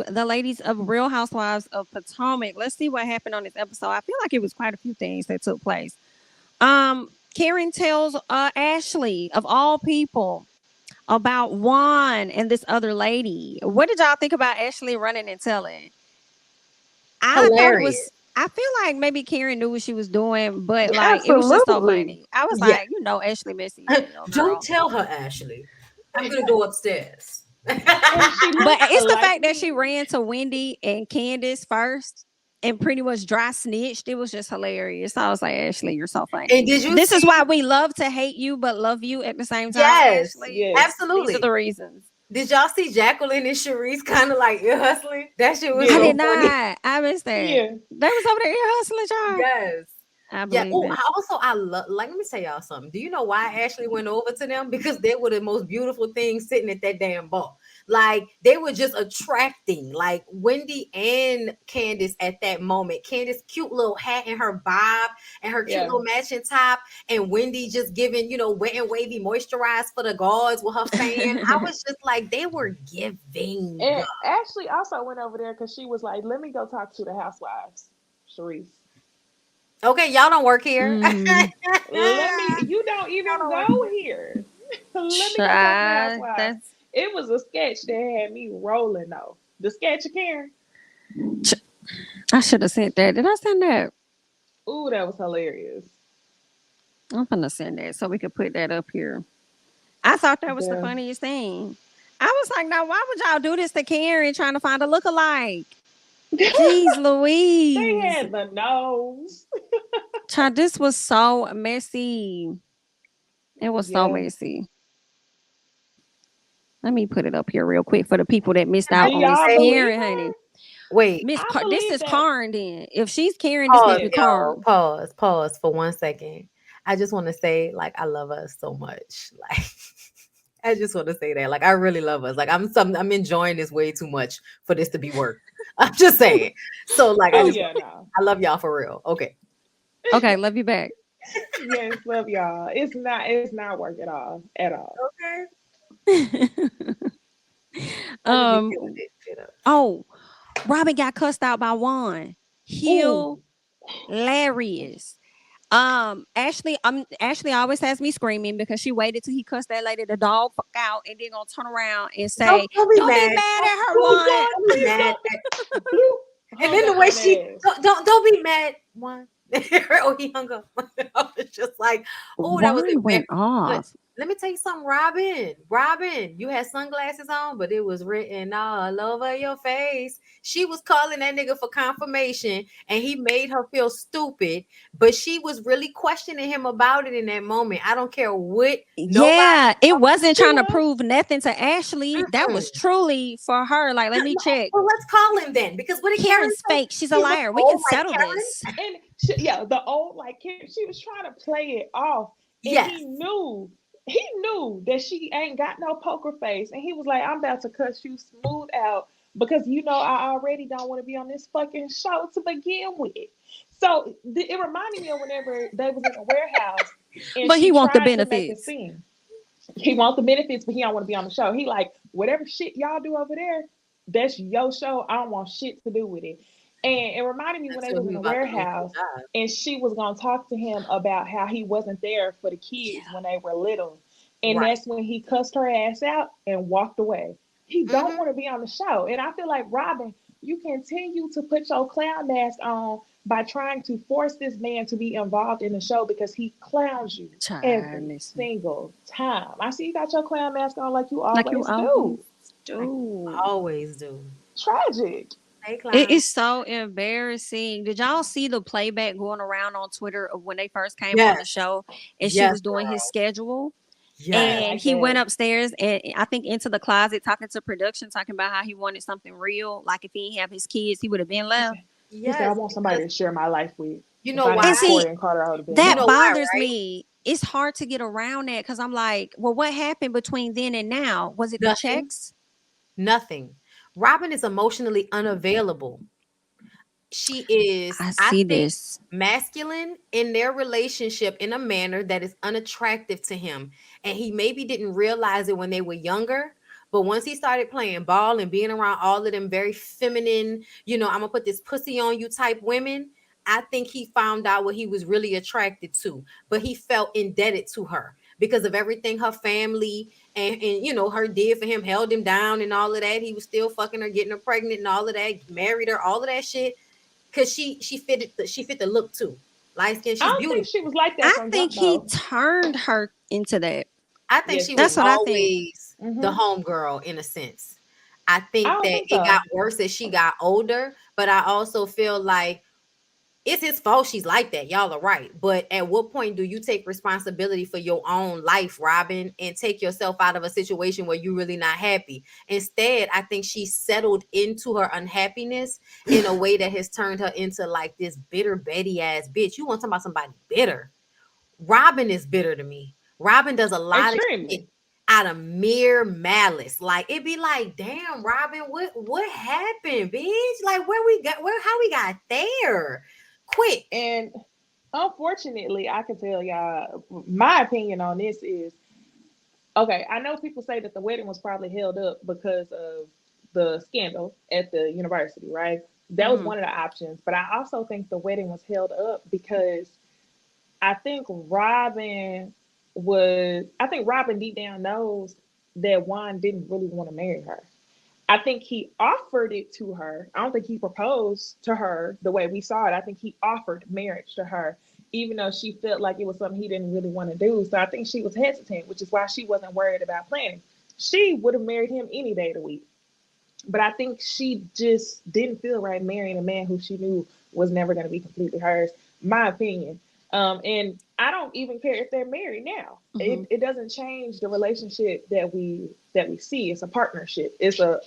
to the ladies of Real Housewives of Potomac. Let's see what happened on this episode. I feel like it was quite a few things that took place. Karen tells Ashley, of all people, about Juan and this other lady. What did y'all think about Ashley running and telling? I thought it was. I feel like maybe Karen knew what she was doing, but like it was just so funny. I was like, Ashley messy. Don't tell her, Ashley. I'm gonna go upstairs. But it's the fact that she ran to Wendy and Candace first and pretty much dry snitched. It was just hilarious. I was like, Ashley, you're so funny. And this is why we love to hate you but love you at the same time. Yes, Ashley. Absolutely. These are the reasons. Did y'all see Jacqueline and Sharice kind of like ear hustling? That shit was I did funny. not. I missed that. Yeah. They was over there ear hustling, y'all. Yes. I believe it. Also, I love, like, let me tell y'all something. Do you know why Ashley went over to them? Because they were the most beautiful things sitting at that damn bar. Like, they were just attracting, like, Wendy and Candace at that moment. Candace, cute little hat and her bob and her cute little matching top. And Wendy just giving, wet and wavy moisturized for the guards with her fan. I was just like, they were giving. And Ashley also went over there because she was like, let me go talk to the housewives, Sharice. Okay, y'all don't work here. You don't even go here. Let me go talk to the housewives. It was a sketch that had me rolling though. The sketch of Karen. I should have sent that. Did I send that? Ooh, that was hilarious. I'm gonna send that so we could put that up here. I thought that was the funniest thing. I was like, now why would y'all do this to Karen trying to find a lookalike? Jeez Louise. They had the nose. Child, this was so messy. It was so messy. Let me put it up here real quick for the people that missed out on this Karen, honey. Wait, this is Karen then. If she's Karen, this must be Karen. Pause for 1 second. I just want to say, like, I love us so much. Like, I just want to say that. Like, I really love us. Like, I'm enjoying this way too much for this to be work. I'm just saying. So, like, I love y'all for real. Okay. Okay, love you back. Yes, love y'all. It's not work at all. Okay. Robyn got cussed out by Juan. Hilarious. Ashley always has me screaming because she waited till he cussed that lady the dog fuck out and then gonna turn around and say, don't be mad at her, Juan. And then the way she don't be mad, Juan. He hung up. I was just like, that was went off. Let me tell you something, Robyn, you had sunglasses on, but it was written all over your face. She was calling that nigga for confirmation, and he made her feel stupid, but she was really questioning him about it in that moment. I don't care what. It wasn't trying to prove nothing to Ashley. That was truly for her. Like, let me check. Well, let's call him then, because what Karen's fake. She's a liar. We can settle this. And the old Karen, she was trying to play it off. And he knew that she ain't got no poker face. And he was like, I'm about to cut you smooth out because, I already don't want to be on this fucking show to begin with. So it reminded me of whenever they was in the warehouse. But he wants the benefits. He wants the benefits, but he don't want to be on the show. He like, whatever shit y'all do over there, that's your show. I don't want shit to do with it. And it reminded me when they was in the warehouse and she was going to talk to him about how he wasn't there for the kids when they were little. And that's when he cussed her ass out and walked away. He don't want to be on the show. And I feel like, Robyn, you continue to put your clown mask on by trying to force this man to be involved in the show because he clowns you every single time. I see you got your clown mask on like you always do. Always do. Tragic. It is so embarrassing. Did y'all see the playback going around on Twitter of when they first came on the show and she was doing his schedule? And he went upstairs and I think into the closet talking to production, talking about how he wanted something real. Like if he didn't have his kids, he would have been left. He said, I want somebody to share my life with. You know why? That bothers me. It's hard to get around that because I'm like, well, what happened between then and now? Was it the checks? Nothing. Robyn is emotionally unavailable. She is, I think, masculine in their relationship in a manner that is unattractive to him. And he maybe didn't realize it when they were younger, But once he started playing ball and being around all of them very feminine, I'm gonna put this pussy on you type women, I think he found out what he was really attracted to. But he felt indebted to her because of everything her family and her did for him, held him down and all of that. He was still fucking her, getting her pregnant and all of that, married her, all of that shit. Cause she fit the look too. Light skin, I she's don't think beautiful. she was like that I from think jump he though. turned her into that. I think Yes, she he was That's did. what I think. always the Mm-hmm. homegirl in a sense. I I think don't that think it got so. worse as she got older, but I also feel like it's his fault she's like that. Y'all are right. But at what point do you take responsibility for your own life, Robyn, and take yourself out of a situation where you're really not happy? Instead, I think she settled into her unhappiness in a way that has turned her into like this bitter Betty ass bitch. You want to talk about somebody bitter? Robyn is bitter to me. Robyn does a lot of shit Extremely. out of mere malice. Like it'd be like, damn, Robyn, what happened, bitch? Like how we got there? Quick. And unfortunately, I can tell y'all my opinion on this is okay. I know people say that the wedding was probably held up because of the scandal at the university, right? That was Hmm. one of the options. But I also think the wedding was held up because I think Robyn deep down knows that Juan didn't really want to marry her. I think he offered it to her. I don't think he proposed to her the way we saw it. I think he offered marriage to her, even though she felt like it was something he didn't really want to do. So I think she was hesitant, which is why she wasn't worried about planning. She would have married him any day of the week. But I think she just didn't feel right marrying a man who she knew was never going to be completely hers. My opinion. And I don't even care if they're married now. Hmm. It doesn't change the relationship that we see. It's a partnership. It's a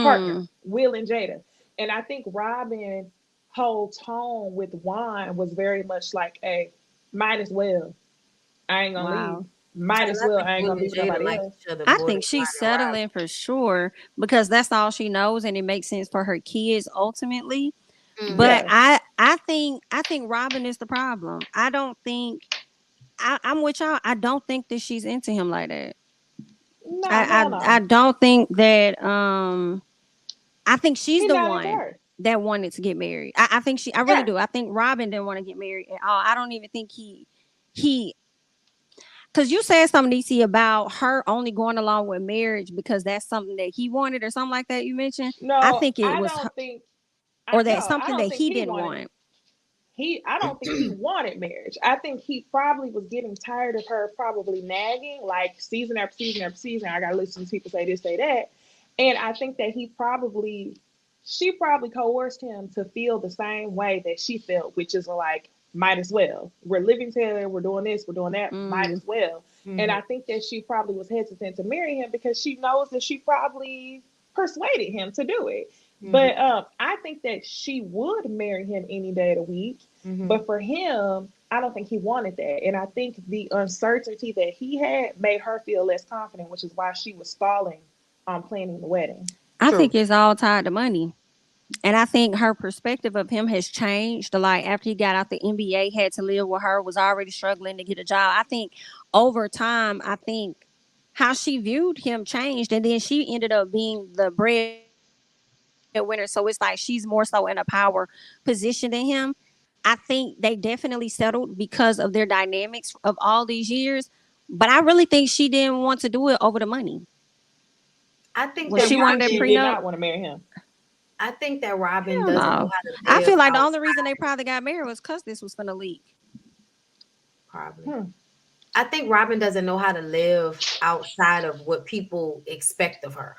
partner, Mm. Will and Jada. And I think Robyn whole tone with Juan was very much like, hey, might as well. I ain't gonna leave. Wow. Might And as I well. think I ain't Will gonna be and with Jada nobody like else. each other I more than think she's Juan and Robyn. settling for sure because that's all she knows and it makes sense for her kids ultimately. But Yeah. I think Robyn is the problem. I don't think I'm with y'all. I don't think that she's into him like that. No, I hell I no. don't think that I think she's He's the not into one her. that wanted to get married. I think I really Yeah. do. I think Robyn didn't want to get married at all. I don't even think he because you said something, DC, about her only going along with marriage because that's something that he wanted or something like that. You mentioned. I No, think it I was her, don't think. or that's No, I something that don't think he he didn't wanted. want. I don't think he wanted marriage. I think he probably was getting tired of her probably nagging, like season after season after season. I gotta listen to people say this, say that, and I think that she probably coerced him to feel the same way that she felt, which is like, might as well. We're living together. We're doing this. We're doing that. Might Mm, as well. And Hmm. I think that she probably was hesitant to marry him because she knows that she probably persuaded him to do it. Hmm. But I think that she would marry him any day of the week. Hmm. But for him, I don't think he wanted that. And I think the uncertainty that he had made her feel less confident, which is why she was stalling on planning the wedding. I True. think it's all tied to money. And I think her perspective of him has changed. Like after he got out the NBA, had to live with her, was already struggling to get a job. I think over time, I think how she viewed him changed, and then she ended up being the breadwinner. So it's like she's more so in a power position than him. I think they definitely settled because of their dynamics of all these years. But I really think she didn't want to do it over the money. I When think she So that you wanted think that she Robyn, did prenup, not want to marry him? I think that Robyn hell doesn't know no. how I to feel live like the only reason they outside. probably got married was because this was gonna leak. Probably. Hmm. I think Robyn doesn't know how to live outside of what people expect of her.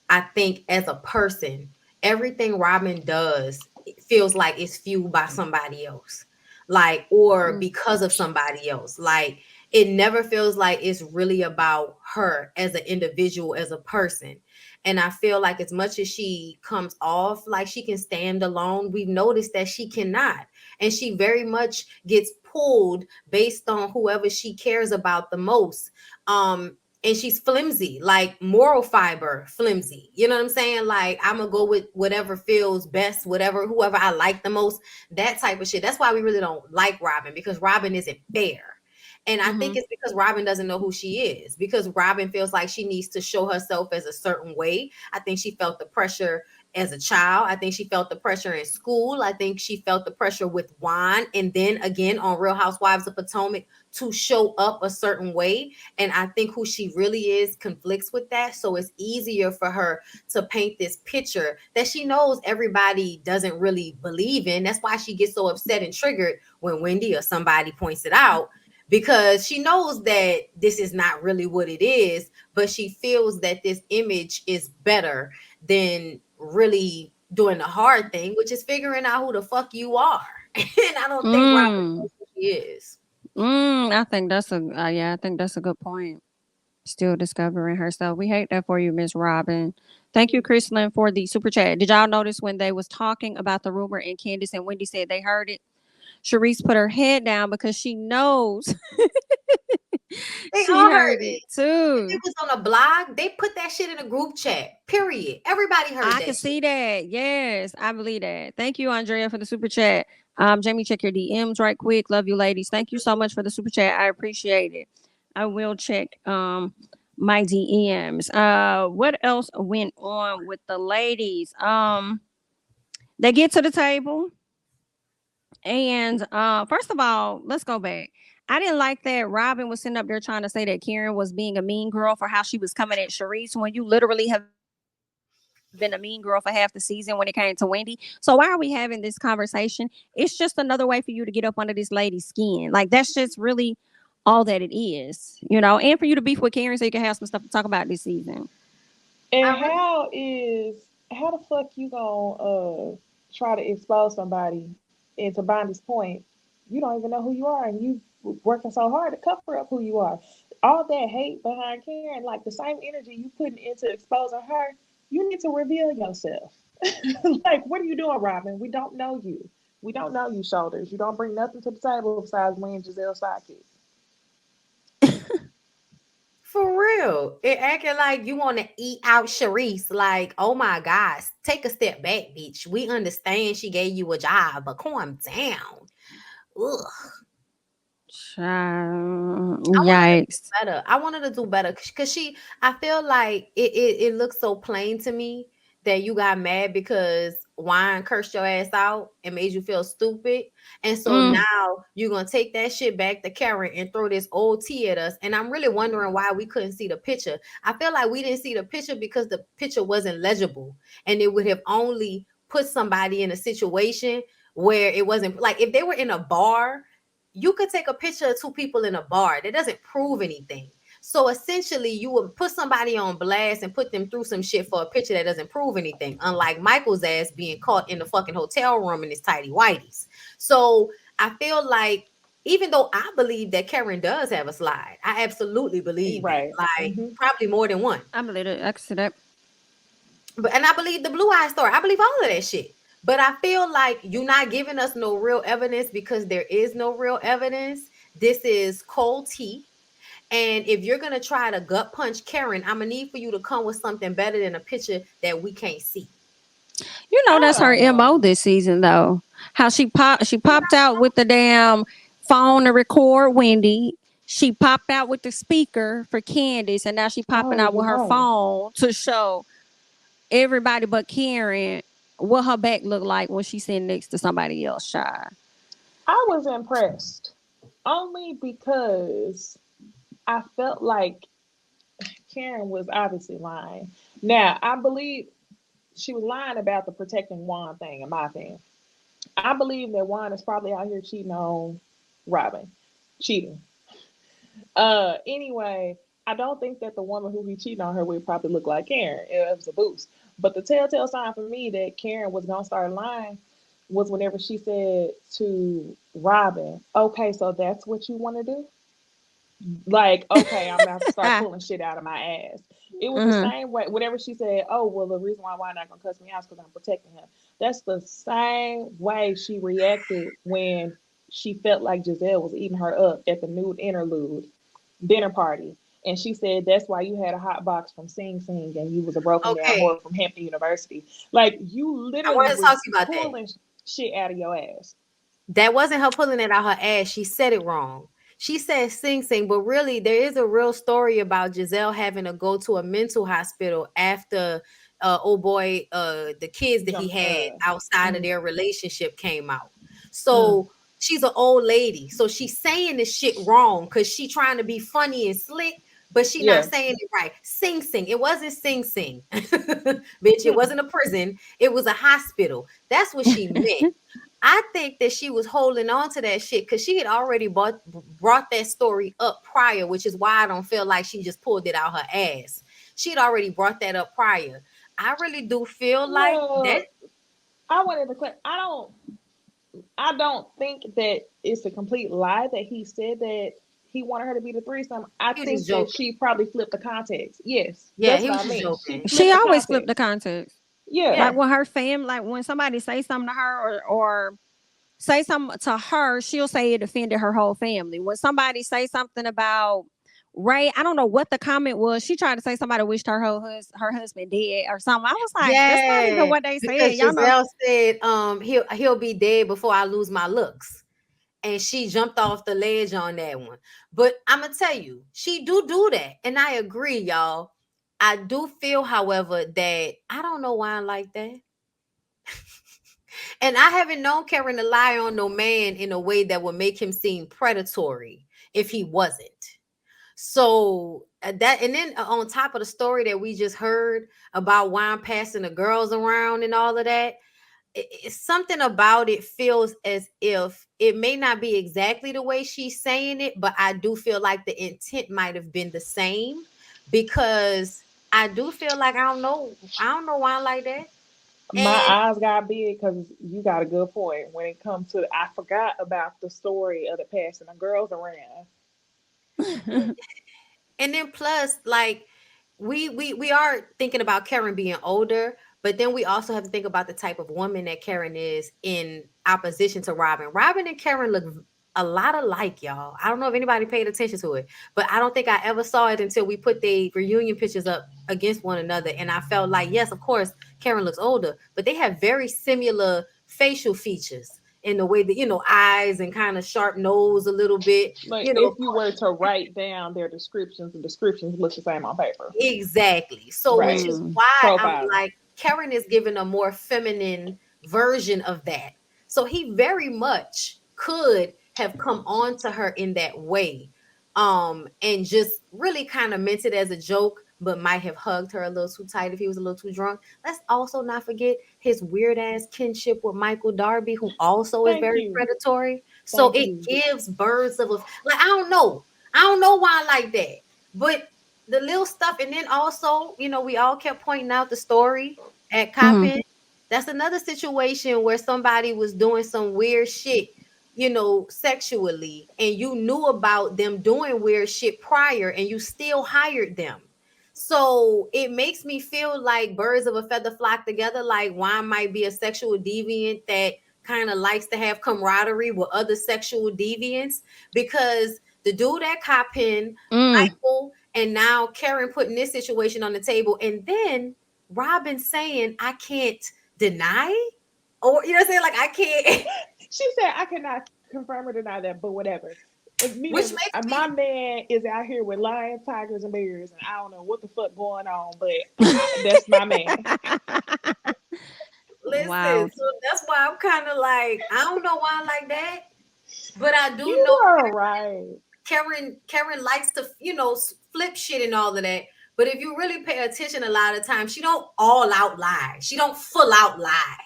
I think as a person, everything Robyn does feels like it's fueled by somebody else, like, or Mm. because of somebody else. Like, it never feels like it's really about her as an individual, as a person. And I feel like as much as she comes off like she can stand alone, we've noticed that she cannot. And she very much gets pulled based on whoever she cares about the most. And she's flimsy, like moral fiber flimsy. You know what I'm saying? Like, I'm gonna go with whatever feels best, whoever I like the most, that type of shit. That's why we really don't like Robyn, because Robyn isn't fair. And I think it's because Robyn doesn't know who she is, because Robyn feels like she needs to show herself as a certain way. I think she felt the pressure as a child. I think she felt the pressure in school. I think she felt the pressure with Juan, and then again on Real Housewives of Potomac, to show up a certain way. And I think who she really is conflicts with that. So it's easier for her to paint this picture that she knows everybody doesn't really believe in. That's why she gets so upset and triggered when Wendy or somebody points it out, because she knows that this is not really what it is, but she feels that this image is better than really doing the hard thing, which is figuring out who the fuck you are. And I don't think Robyn knows who she is. I think that's I think that's a good point. Still discovering herself. We hate that for you, Miss Robyn. Thank you, Chrislyn, for the super chat. Did y'all notice when they was talking about the rumor and Candace and Wendy said they heard it? Sharice put her head down because she knows They she all heard it too. It was on a blog. They put that shit in a group chat. Period. Everybody heard that. I can see that. Yes, I believe that. Thank you, Andrea, for the super chat. Jamie, check your DMs right quick. Love you, ladies. Thank you so much for the super chat. I appreciate it. I will check my DMs. What else went on with the ladies? They get to the table. And first of all, let's go back. I didn't like that Robyn was sitting up there trying to say that Karen was being a mean girl for how she was coming at Sharice when you literally have been a mean girl for half the season when it came to Wendy. So why are we having this conversation? It's just another way for you to get up under this lady's skin. Like that's just really all that it is, and for you to beef with Karen so you can have some stuff to talk about this season. And how the fuck you gonna try to expose somebody? And to Bondi's point, you don't even know who you are, and you working so hard to cover up who you are. All that hate behind Karen, like the same energy you putting into exposing her, you need to reveal yourself. Like, what are you doing, Robyn? We don't know you. We don't know you, shoulders. You don't bring nothing to the table besides Wayne Giselle's sidekick. For real. It acting like you want to eat out Sharice. Like, oh my gosh, take a step back, bitch. We understand she gave you a job, but calm down. Ugh. Yikes. I wanted to do better because I feel like it looks so plain to me that you got mad because wine cursed your ass out and made you feel stupid. And so now you're going to take that shit back to Karen and throw this old tea at us. And I'm really wondering why we couldn't see the picture. I feel like we didn't see the picture because the picture wasn't legible, and it would have only put somebody in a situation where it wasn't, like if they were in a bar, you could take a picture of two people in a bar. That doesn't prove anything. So essentially, you would put somebody on blast and put them through some shit for a picture that doesn't prove anything. Unlike Michael's ass being caught in the fucking hotel room in his tidy whities. So I feel like, even though I believe that Karen does have a slide, I absolutely believe Right. that. Like probably more than one. I believe it. I can see that. And I believe the blue eye story. I believe all of that shit. But I feel like you're not giving us no real evidence because there is no real evidence. This is cold tea. And if you're going to try to gut punch Karen, I'm going to need for you to come with something better than a picture that we can't see. You know, that's her MO this season, though. How she popped out with the damn phone to record Wendy. She popped out with the speaker for Candace, and now she popping out with her phone to show everybody but Karen what her back looked like when she's sitting next to somebody else. Shy. I was impressed only because I felt like Karen was obviously lying. Now, I believe she was lying about the protecting Juan thing, in my opinion. I believe that Juan is probably out here cheating on Robyn. Cheating. Anyway, I don't think that the woman who he cheated on her with probably looked like Karen. It was a boost. But the telltale sign for me that Karen was going to start lying was whenever she said to Robyn, okay, so that's what you want to do? Like, okay, I'm about to start pulling shit out of my ass. It was the same way. Whenever she said, oh, well, the reason why not going to cuss me out is because I'm protecting him. That's the same way she reacted when she felt like Giselle was eating her up at the nude interlude dinner party. And she said, that's why you had a hot box from Sing Sing and you was a broken down whore from Hampton University. Like, you literally was pulling shit out of your ass. That wasn't her pulling it out her ass. She said it wrong. She said Sing Sing, but really there is a real story about Giselle having to go to a mental hospital after oh boy, the kids that he had outside of their relationship came out. So she's an old lady. So she's saying this shit wrong because she trying to be funny and slick, but she not saying it right. Sing Sing. It wasn't Sing Sing. Bitch, it wasn't a prison. It was a hospital. That's what she meant. I think that she was holding on to that shit because she had already brought that story up prior, which is why I don't feel like she just pulled it out her ass. She had already brought that up prior. I really do feel like that. I wanted to clear. I don't think that it's a complete lie that he said that he wanted her to be the threesome. I think that she probably flipped the context. Yes. Yeah, he was just joking. She always flipped the context. Yeah. Like when her family, like when somebody say something to her or say something to her, she'll say it offended her whole family. When somebody say something about Ray, I don't know what the comment was. She tried to say somebody wished her husband dead or something. I was like, that's not even what they said. Y'all Giselle said, he'll be dead before I lose my looks. And she jumped off the ledge on that one. But I'm gonna tell you, she do that. And I agree, y'all. I do feel, however, that I don't know why I like that. And I haven't known Karen to lie on no man in a way that would make him seem predatory if he wasn't. So that, and then on top of the story that we just heard about wine passing the girls around and all of that, it's something about it feels as if it may not be exactly the way she's saying it, but I do feel like the intent might have been the same, because I do feel like I don't know why I like that. My eyes got big because you got a good point when it comes to. I forgot about the story of the passing the girls around. And then plus, like, we are thinking about Karen being older, but then we also have to think about the type of woman that Karen is in opposition to Robyn. Robyn and Karen look a lot alike, y'all. I don't know if anybody paid attention to it, but I don't think I ever saw it until we put the reunion pictures up against one another. And I felt like, yes, of course, Karen looks older, but they have very similar facial features in the way that, eyes and kind of sharp nose a little bit. Like, if you were to write down their descriptions, the descriptions look the same on paper. Exactly. So, which is why I'm like, Karen is given a more feminine version of that. So he very much could have come on to her in that way, and just really kind of meant it as a joke, but might have hugged her a little too tight if he was a little too drunk. Let's also not forget his weird ass kinship with Michael Darby, who also is very predatory. So it gives birds of a, like, I don't know why I like that, but the little stuff. And then also, we all kept pointing out the story at Coppin. That's another situation where somebody was doing some weird shit, sexually, and you knew about them doing weird shit prior and you still hired them. So it makes me feel like birds of a feather flock together. Like, Juan might be a sexual deviant that kind of likes to have camaraderie with other sexual deviants, because the dude at Coppin, Michael, and now Karen putting this situation on the table, and then Robyn saying, I can't deny, or what I'm saying, like, I can't. She said, I cannot confirm or deny that, but whatever. My man is out here with lions, tigers, and bears, and I don't know what the fuck going on, but that's my man. Listen, so that's why I'm kind of like, I don't know why I like that, but I do you know are right. Karen likes to, flip shit and all of that. But if you really pay attention, a lot of times she don't all out lie. She don't full out lie.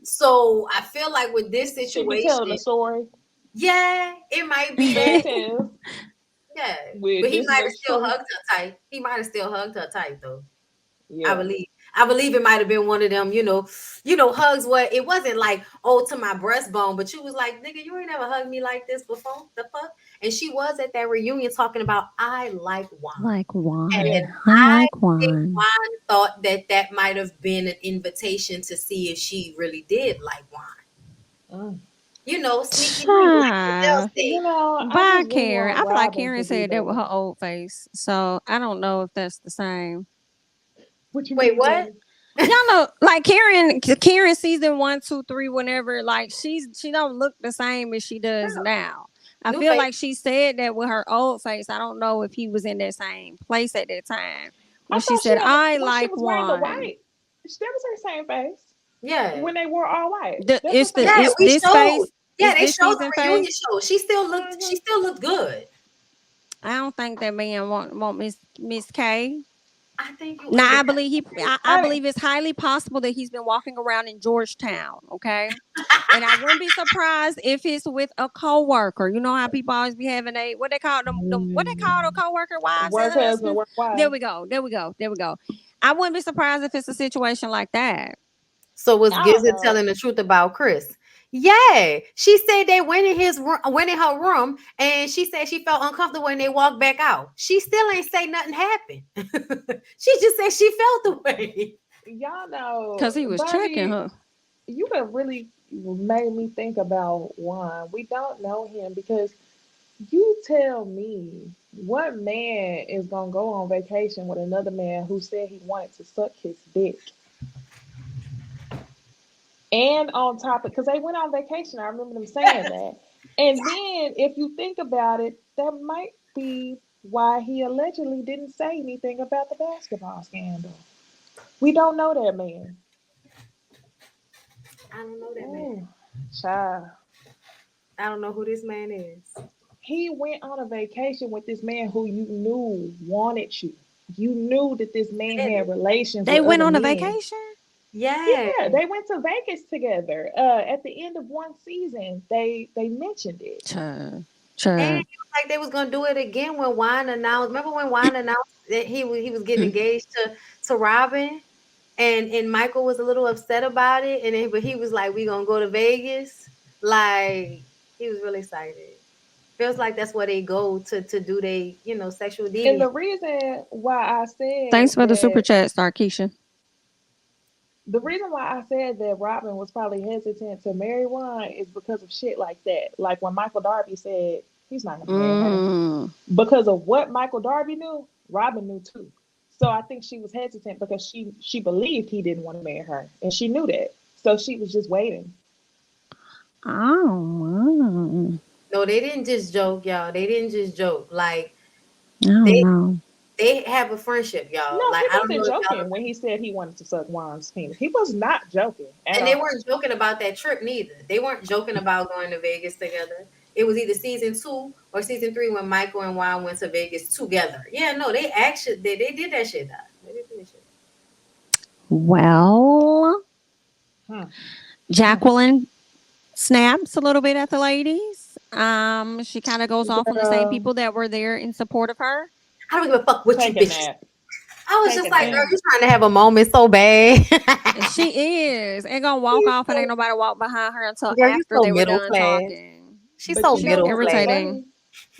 So I feel like with this situation, she be telling a story. Yeah, it might be that. Yeah, but he might have still hugged her tight. He might have still hugged her tight, though. Yeah. I believe it might have been one of them, hugs where it wasn't like, oh, to my breastbone, but you was like, nigga, you ain't never hugged me like this before. The fuck? And she was at that reunion talking about, I like wine. Like wine. And I like wine. Think Juan thought that might have been an invitation to see if she really did like wine. Sneaky. Bye, Karen. I feel like Karen said that with her old face. So I don't know if that's the same. Wait, what? Y'all know, like Karen season 1, 2, 3, whenever, like she don't look the same as she does now. I New feel face. like she said that with her old face. I don't know if he was in that same place at that time I when she thought she said, had "I when she like was wearing the one." white. That was her same face Yeah. when they wore all white. The, That's it's what the I'm Yeah, it's saying. we this showed. face. Yeah, Is they this showed season the reunion face? show. She still looked good. I don't think that man want Miss K. I think you Now understand. I I believe it's highly possible that he's been walking around in Georgetown. Okay, and I wouldn't be surprised if it's with a coworker. You know how people always be having what they call them what they call the coworker wives and work husband, husbands. work wife. There we go. There we go. There we go. I wouldn't be surprised if it's a situation like that. So was I don't Giza know. telling the truth about Chris? Yeah, she said they went in his room, went in her room, and she said she felt uncomfortable when they walked back out. She still ain't say nothing happened. She just said she felt the way. Y'all know, Cause he was checking Barbie. her. You have really made me think about Juan. We don't know him because you tell me what man is gonna go on vacation with another man who said he wanted to suck his dick. And on top of, because they went on vacation, I remember them saying Yes. that. And then, if you think about it, that might be why he allegedly didn't say anything about the basketball scandal. We don't know that man. I don't know that man. Ooh, child. I don't know who this man is. He went on a vacation with this man who you knew wanted you. You knew that this man Did had it? relations They with went other on a men. vacation. Yeah. Yeah, they went to Vegas together. At the end of one season, they mentioned it. Sure, And sure. it was like they was gonna do it again when Wine announced. Remember when Wine announced that he was getting engaged to Robyn, and Michael was a little upset about it, but he was like, "We gonna go to Vegas." Like he was really excited. Feels like that's where they go to do they sexual And deviant. the reason why I Thanks said for the super that chat, Starkeisha. the reason why I said that Robin was probably hesitant to marry Ron is because of shit like that. Like when Michael Darby said he's not going to marry her. Mm. Because of what Michael Darby knew, Robin knew too. So I think she was hesitant because she believed he didn't want to marry her, and she knew that. So she was just waiting. Oh, No, they didn't just joke, y'all. They didn't just joke. Like I don't they know. they have a friendship, y'all. No, Like he I don't know wasn't if y'all joking when he said he wanted to suck Juan's penis. He was not joking at and they all. weren't joking about that trip neither. They weren't joking about going to Vegas together. It was either season 2 or season 3 when Michael and Juan went to Vegas together. Yeah, no, they actually they did that shit. Though. They did that shit. Well, Hmm. Hmm. Jacqueline snaps a little bit at the ladies. She kind of goes off on the same Girl, people that were there in support of her. I don't give a fuck what you take a bitches. nap. I was Take just a like, girl, nap. you trying to have a moment so bad. And she is. Ain't gonna walk You off and so, ain't nobody walk behind her until girl, you after so they were middle done class. talking. She's But so you know middle what was class. Irritating. funny?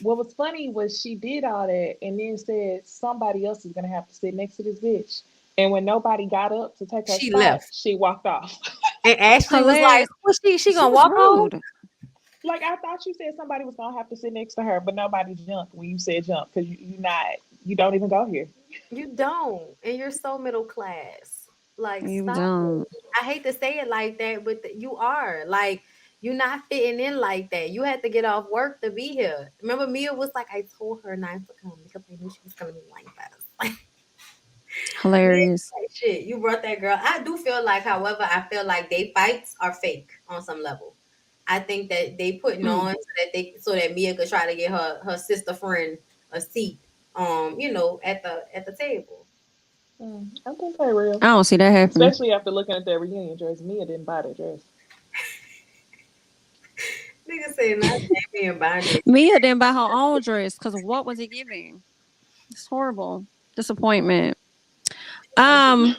What was funny was she did all that and then said somebody else is gonna have to sit next to this bitch. And when nobody got up to take her She spot, left. she walked off. And Ashley was like, Hilarious. "What she She gonna was walk home?" rude. Like I thought you said somebody was gonna have to sit next to her, but nobody jumped when you said jump because you don't even go here. You don't, and you're so middle class. Like, You stop don't. it. I hate to say it like that, but you are like you're not fitting in like that. You had to get off work to be here. Remember, Mia was like, "I told her not to come because I knew she was coming in like that." Man, Hilarious. like, shit, you brought that girl. I do feel like, however, I feel like they fights are fake on some level. I think that they putting Hmm. on so that Mia could try to get her sister friend a seat, at the table. I think they real, I don't see that happening. especially after looking at their reunion dress. Mia didn't buy that dress. Nigga said not Jamie and Bonnie. Mia didn't buy her own dress because what was it giving? It's horrible. Disappointment. Um,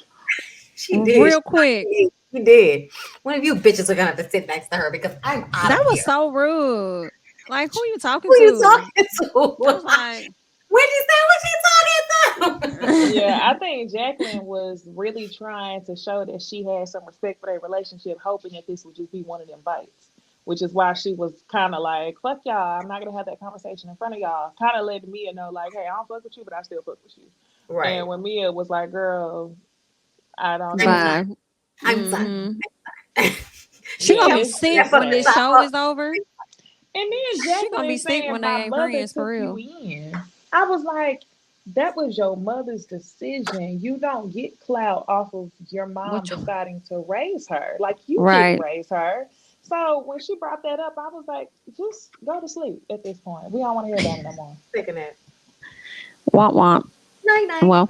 She did. real quick. She did. One of you bitches are gonna have to sit next to her because I'm out That of was here. so rude. Like, who you talking Who you to? talking to? I was like, Wendy said what she talking to? Yeah, I think Jacqueline was really trying to show that she had some respect for their relationship, hoping that this would just be one of them bites. Which is why she was kind of like, "Fuck y'all, I'm not gonna have that conversation in front of y'all." Kind of letting Mia know, like, "Hey, I don't fuck with you, but I still fuck with you." And Right. when Mia was like, "Girl, I don't I'm do sorry. bye. it," I'm sorry. Mm-hmm. She yeah, gonna be it's sick Step it's up when the this sad. top show up. is over. And then She gonna be Jacqueline sick saying when they my ain't mother friends for took you real. in. I was like, that was your mother's decision. You don't get clout off of your mom Which deciding to raise her. Like you didn't right. raise her. So when she brought that up, I was like, just go to sleep at this point. We don't want to hear about it no more. Sick of that. Womp womp. Night night. Well,